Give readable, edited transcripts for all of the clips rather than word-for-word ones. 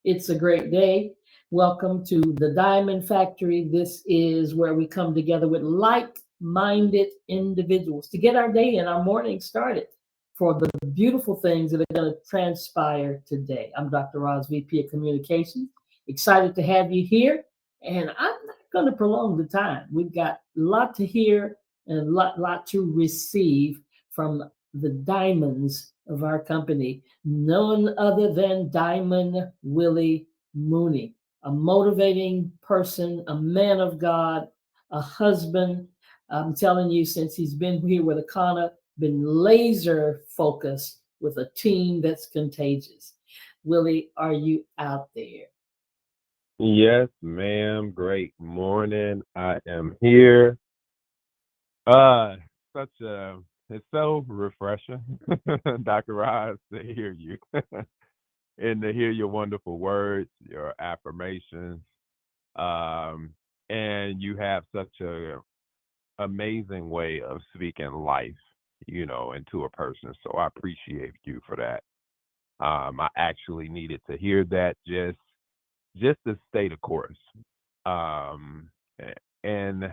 It's a great day. Welcome to the Diamond Factory. This is where we come together with like minded individuals to get our day and our morning started for the beautiful things that are going to transpire today. I'm Dr. Roz, VP of Communications. Excited to have you here. And I'm not going to prolong the time. We've got a lot to hear and a lot to receive from the diamonds of our company, none other than Diamond Willie Mooney, a motivating person, a man of God, a husband. I'm telling you, since he's been here with Akana, been laser focused with a team that's contagious. Willie, are you out there? Yes, ma'am. Great morning. I am here. Uh, such a it's so refreshing, Dr. Ross, to hear you and to hear your wonderful words, your affirmations. Um, and you have such a amazing way of speaking life, into a person. So I appreciate you for that. I actually needed to hear that just to stay the course. Um, and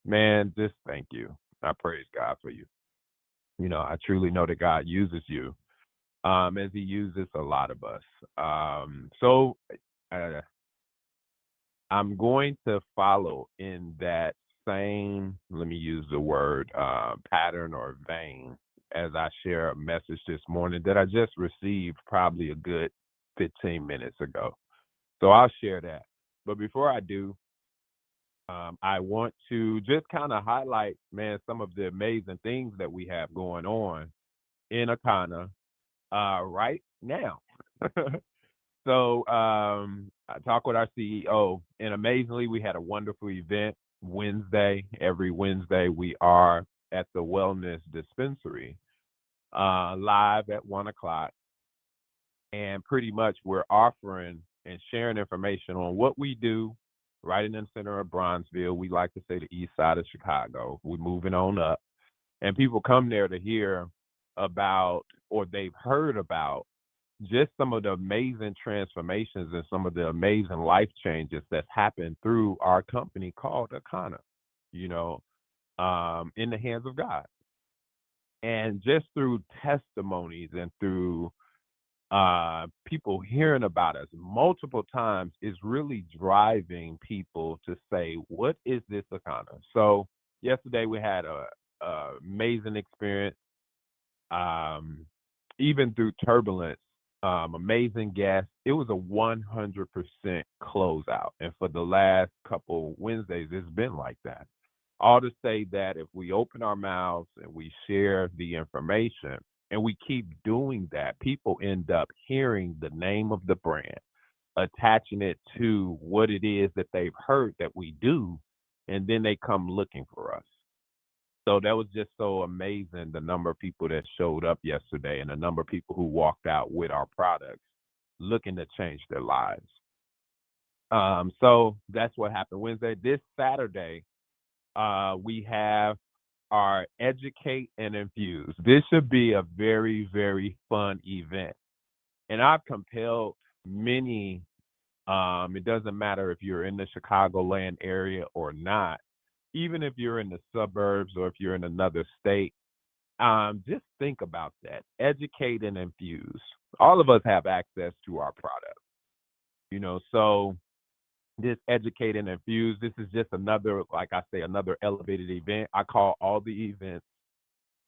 man, just thank you. I praise God for you. I truly know that God uses you, as He uses a lot of us. So uh, I'm going to follow in that same, let me use the word, pattern or vein as I share a message this morning that I just received probably a good 15 minutes ago. So I'll share that. But before I do, I want to just kind of highlight, man, some of the amazing things that we have going on in Akana right now. So I talked with our CEO, and amazingly, we had a wonderful event Wednesday. Every Wednesday, we are at the Wellness Dispensary live at 1 o'clock, and pretty much we're offering and sharing information on what we do right in the center of Bronzeville. We like to say the east side of Chicago. We're moving on up. And people come there to hear about, or they've heard about, just some of the amazing transformations and some of the amazing life changes that's happened through our company called Akana, you know, in the hands of God. And just through testimonies and through people hearing about us multiple times is really driving people to say, what is this Akana? So yesterday we had a amazing experience, um, even through turbulence, amazing guests. It was a 100% closeout. And for the last couple Wednesdays, it's been like that. All to say that if we open our mouths and we share the information and we keep doing that, people end up hearing the name of the brand, attaching it to what it is that they've heard that we do, and then they come looking for us. So that was just so amazing, the number of people that showed up yesterday and the number of people who walked out with our products looking to change their lives. So that's what happened Wednesday. This Saturday, we have our Educate and Infuse. This should be a very, very fun event. And I've compelled many, it doesn't matter if you're in the Chicagoland area or not, even if you're in the suburbs or if you're in another state, just think about that. Educate and infuse. All of us have access to our product, so this educate and infuse, this is just another, like I say, another elevated event. I call all the events,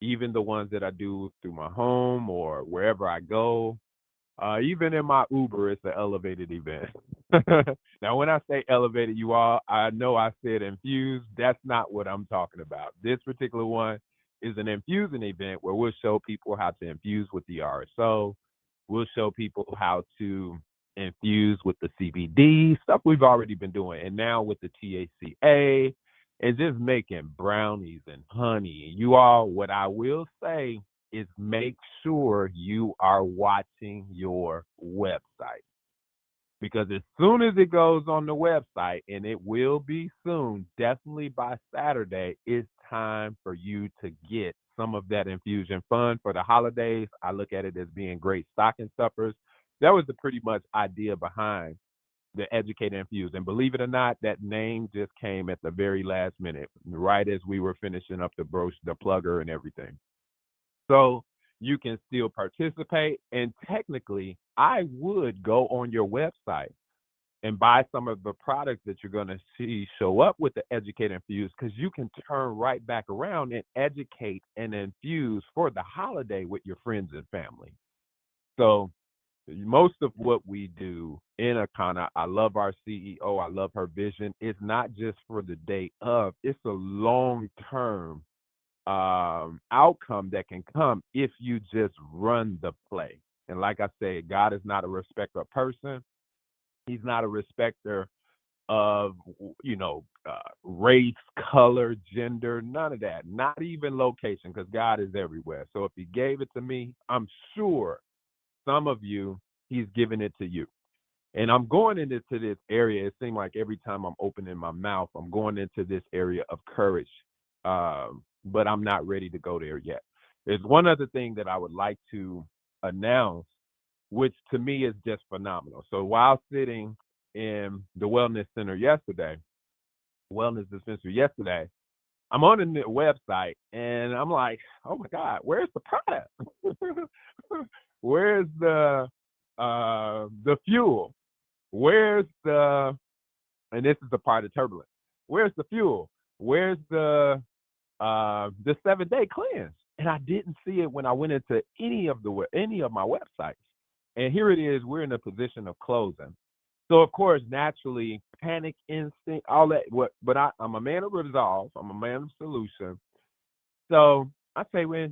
even the ones that I do through my home or wherever I go, even in my Uber, it's an elevated event. Now, when I say elevated, you all, I know I said infused. That's not what I'm talking about. This particular one is an infusing event where we'll show people how to infuse with the RSO. We'll show people how to infuse with the CBD, stuff we've already been doing. And now with the THCA and just making brownies and honey. You all, what I will say is make sure you are watching your website. Because as soon as it goes on the website, and it will be soon, definitely by Saturday, it's time for you to get some of that infusion fund for the holidays. I look at it as being great stocking stuffers. that was the pretty much idea behind the Educate and Infuse. And believe it or not, that name just came at the very last minute, right as we were finishing up the brochure, the plugger, and everything. So you can still participate. And technically, I would go on your website and buy some of the products that you're going to see show up with the Educate and Infuse, because you can turn right back around and educate and infuse for the holiday with your friends and family. So most of what we do in Akana, I love our CEO, I love her vision. It's not just for the day of, it's a long-term outcome that can come if you just run the play. And like I said, God is not a respecter of person. He's not a respecter of, race, color, gender, none of that. Not even location, because God is everywhere. So if he gave it to me, I'm sure some of you, he's giving it to you. And I'm going into this area. It seems like every time I'm opening my mouth, I'm going into this area of courage. But I'm not ready to go there yet. There's one other thing that I would like to announce, which to me is just phenomenal. So while sitting in the wellness dispensary yesterday, I'm on the website and I'm like, oh my God, where's the product? Where's the fuel? Where's and this is the part of turbulence. Where's the fuel? Where's the 7-day cleanse? And I didn't see it when I went into any of my websites. And here it is, we're in a position of closing. So of course, naturally, panic instinct, all that. But I'm a man of resolve. I'm a man of solution. So I say, well,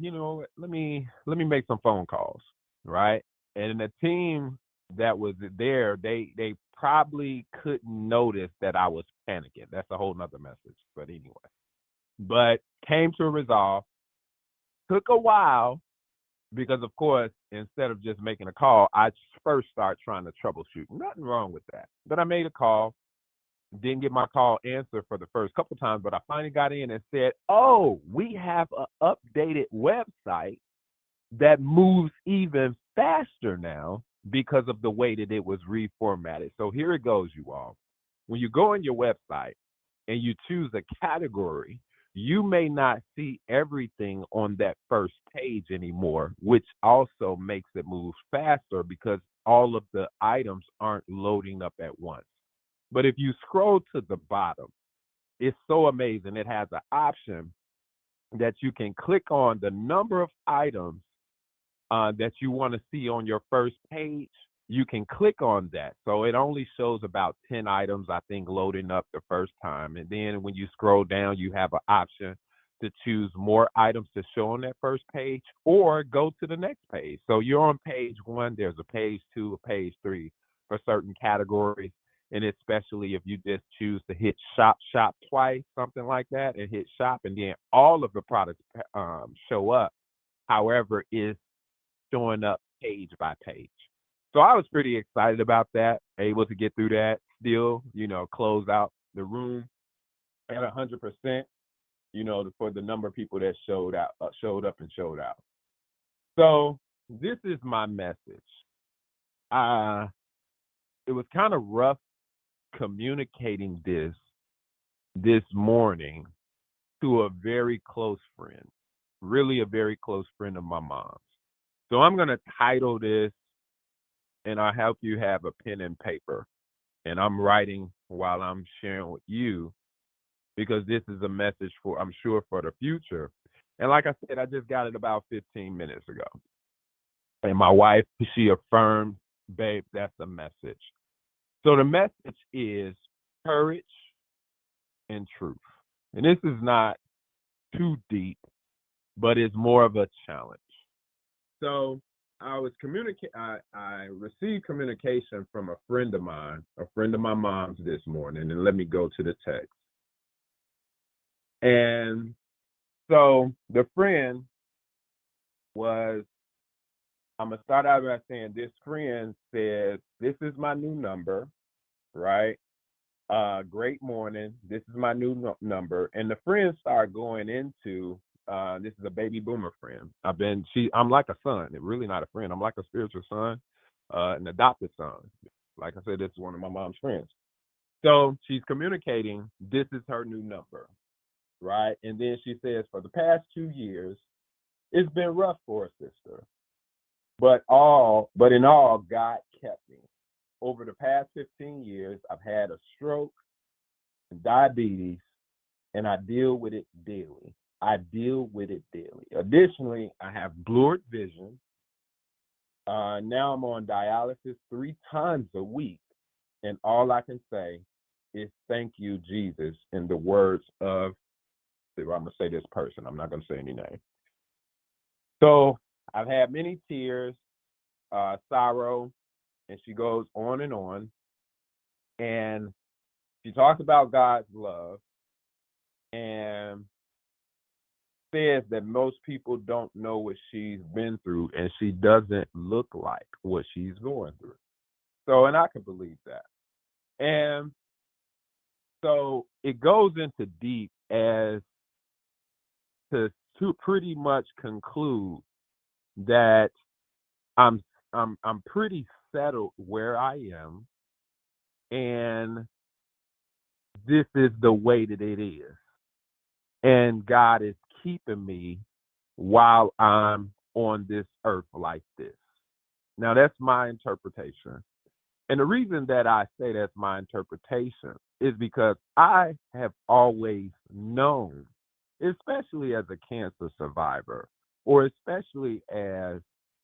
let me make some phone calls, right? And the team that was there, they probably couldn't notice that I was panicking. That's a whole nother message. But anyway, but came to a resolve. Took a while because, of course, instead of just making a call, I first start trying to troubleshoot. Nothing wrong with that. But I made a call. Didn't get my call answered for the first couple times, but I finally got in and said, oh, we have an updated website that moves even faster now because of the way that it was reformatted. So here it goes, you all. When you go on your website and you choose a category, you may not see everything on that first page anymore, which also makes it move faster because all of the items aren't loading up at once. But if you scroll to the bottom, it's so amazing. It has an option that you can click on the number of items that you want to see on your first page. You can click on that. So it only shows about 10 items, I think, loading up the first time. And then when you scroll down, you have an option to choose more items to show on that first page or go to the next page. So you're on page 1, there's a page 2, a page 3 for certain categories. And especially if you just choose to hit shop twice, something like that, and hit shop, and then all of the products show up. However, it's showing up page by page. So I was pretty excited about that, able to get through that, still, close out the room at 100%, for the number of people that showed up and showed out. So this is my message. It was kind of rough communicating this morning to a very close friend, really a very close friend of my mom's. So I'm going to title this, and I hope you have a pen and paper. And I'm writing while I'm sharing with you, because this is a message I'm sure, for the future. And like I said, I just got it about 15 minutes ago. And my wife, she affirmed, babe, that's a message. So the message is courage and truth. And this is not too deep, but it's more of a challenge. So I received communication from a friend of mine, a friend of my mom's this morning, and let me go to the text. And so the friend was, I'm going to start out by saying this friend says, this is my new number, right? Great morning. This is my new number. And the friends start going into, this is a baby boomer friend. I'm like a son. Really not a friend. I'm like a spiritual son. an adopted son. Like I said, this is one of my mom's friends. So she's communicating, this is her new number, right? And then she says, for the past 2 years, it's been rough for a sister. But in all, God kept me. Over the past 15 years, I've had a stroke and diabetes, and I deal with it daily. Additionally, I have blurred vision. Now I'm on dialysis 3 times a week, and all I can say is thank you, Jesus, in the words of, I'm going to say this person, I'm not going to say any name. So I've had many tears, sorrow, and she goes on, and she talks about God's love and says that most people don't know what she's been through, and she doesn't look like what she's going through. So, and I can believe that. And so it goes into deep as to pretty much conclude that I'm pretty settled where I am, and this is the way that it is. And God is keeping me while I'm on this earth like this. Now, that's my interpretation. And the reason that I say that's my interpretation is because I have always known, especially as a cancer survivor, or especially as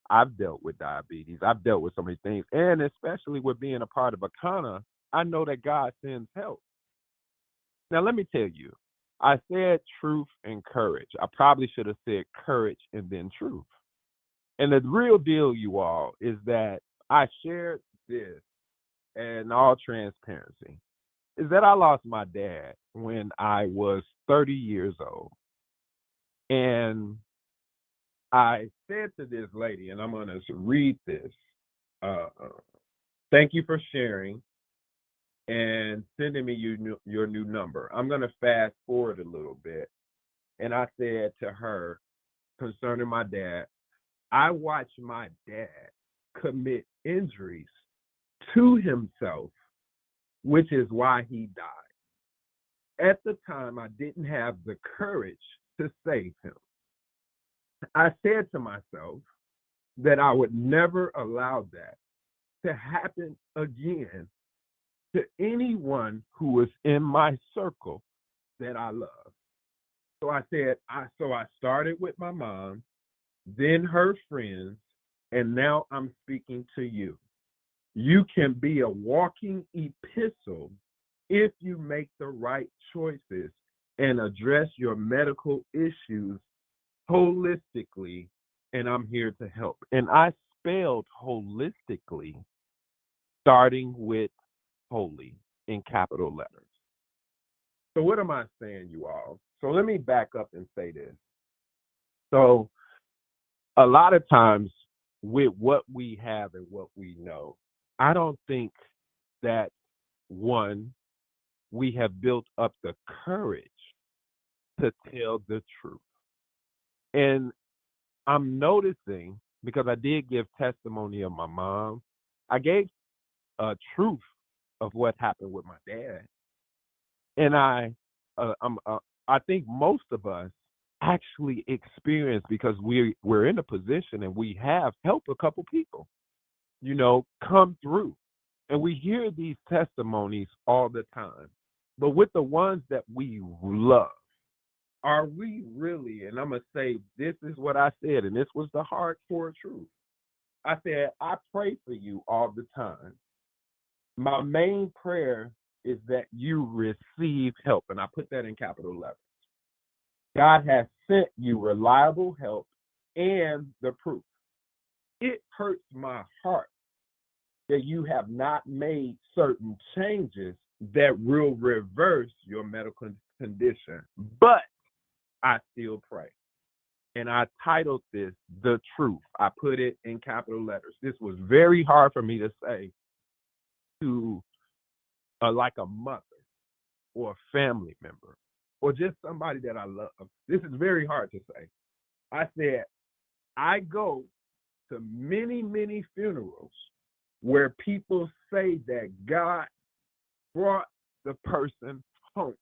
I've dealt with diabetes, I've dealt with so many things, and especially with being a part of Akana, I know that God sends help. Now, let me tell you, I said truth and courage. I probably should have said courage and then truth. And the real deal, you all, is that I shared this in all transparency, is that I lost my dad when I was 30 years old. And I said to this lady, and I'm going to read this, thank you for sharing and sending me your new number. I'm going to fast forward a little bit. And I said to her, concerning my dad, I watched my dad commit injuries to himself, which is why he died. At the time, I didn't have the courage to save him. I said to myself that I would never allow that to happen again to anyone who was in my circle that I love. So I said, I started with my mom, then her friends, and now I'm speaking to you. You can be a walking epistle if you make the right choices and address your medical issues holistically, and I'm here to help. And I spelled holistically, starting with holy in capital letters. So what am I saying, you all? So let me back up and say this. So a lot of times with what we have and what we know, I don't think that, one, we have built up the courage to tell the truth. And I'm noticing, because I did give testimony of my mom, I gave a truth of what happened with my dad. And I think most of us actually experience, because we're in a position and we have helped a couple people, come through. And we hear these testimonies all the time. But with the ones that we love, are we really, and I'm going to say, this is what I said, and this was the hardcore truth. I said, I pray for you all the time. My main prayer is that you receive help, and I put that in capital letters. God has sent you reliable help and the proof. It hurts my heart that you have not made certain changes that will reverse your medical condition, but I still pray. And I titled this The Truth. I put it in capital letters. This was very hard for me to say to like a mother or a family member or just somebody that I love. This is very hard to say. I said, I go to many, many funerals where people say that God brought the person home.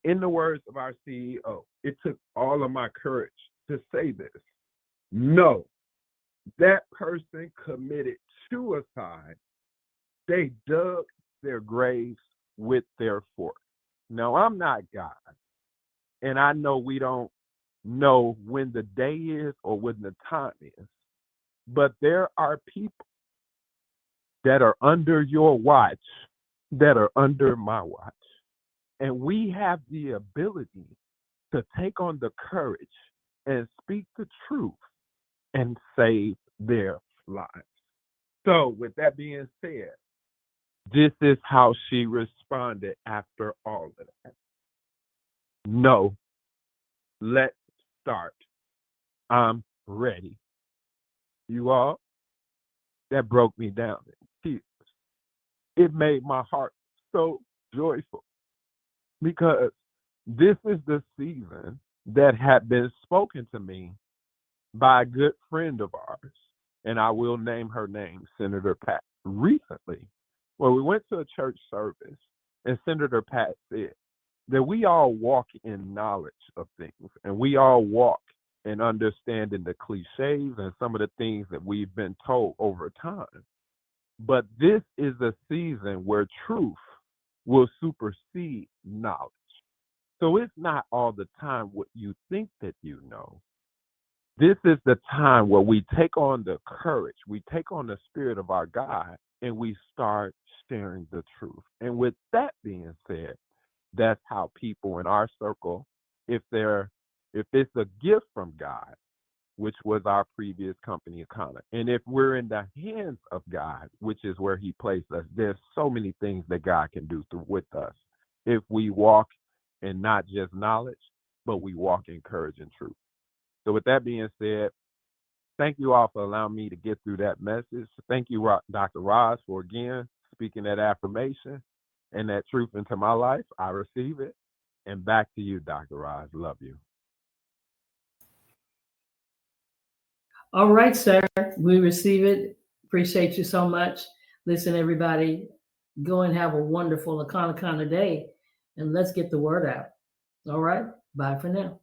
In the words of our CEO, it took all of my courage to say this. No, that person committed suicide. They dug their graves with their fork. Now, I'm not God, and I know we don't know when the day is or when the time is, but there are people that are under your watch, that are under my watch. And we have the ability to take on the courage and speak the truth and save their lives. So, with that being said, this is how she responded after all of that. No, let's start. I'm ready. You all, that broke me down in tears. It made my heart so joyful because this is the season that had been spoken to me by a good friend of ours, and I will name her name, Senator Pat, recently. Well, we went to a church service, and Senator Pat said that we all walk in knowledge of things, and we all walk in understanding the cliches and some of the things that we've been told over time. But this is a season where truth will supersede knowledge. So it's not all the time what you think that you know. This is the time where we take on the courage, we take on the spirit of our God, and we start sharing the truth. And with that being said, that's how people in our circle, if it's a gift from God, which was our previous company, Akana, and if we're in the hands of God, which is where He placed us, there's so many things that God can do with us if we walk in not just knowledge, but we walk in courage and truth. So with that being said, thank you all for allowing me to get through that message. Thank you, Dr. Roz, for again speaking that affirmation and that truth into my life. I receive it. And back to you, Dr. Roz. Love you. All right, sir. We receive it. Appreciate you so much. Listen, everybody, go and have a wonderful Akana day, and let's get the word out. All right. Bye for now.